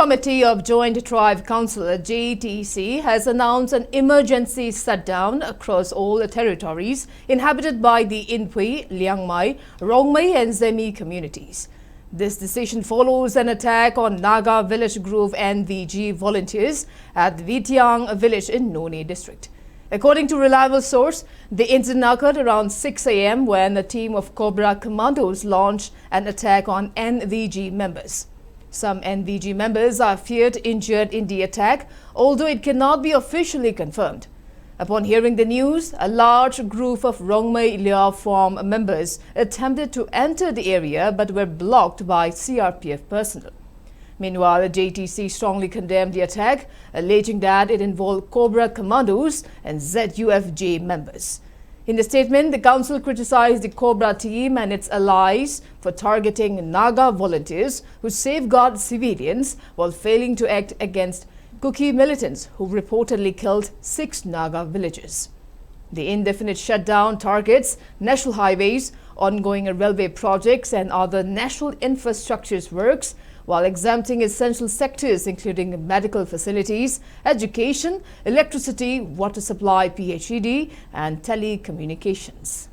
Committee of Joint Tribe Council (JTC) has announced an emergency shutdown across all territories inhabited by the Inpui, Liangmai, Rongmei and Zemi communities. This decision follows an attack on Naga village group NVG volunteers at Vitiang village in Noni district. According to reliable source, the incident occurred around 6 a.m. when a team of Cobra commandos launched an attack on NVG members. Some NVG members are feared injured in the attack, although it cannot be officially confirmed. Upon hearing the news, a large group of Rongmei Liao Form members attempted to enter the area but were blocked by CRPF personnel. Meanwhile, the JTC strongly condemned the attack, alleging that it involved Cobra commandos and ZUFJ members. In the statement, the council criticized the Cobra team and its allies for targeting Naga volunteers who safeguard civilians while failing to act against Kuki militants who reportedly killed 6 Naga villagers. The indefinite shutdown targets national highways, ongoing railway projects and other national infrastructures works, while exempting essential sectors including medical facilities, education, electricity, water supply, PHED and telecommunications.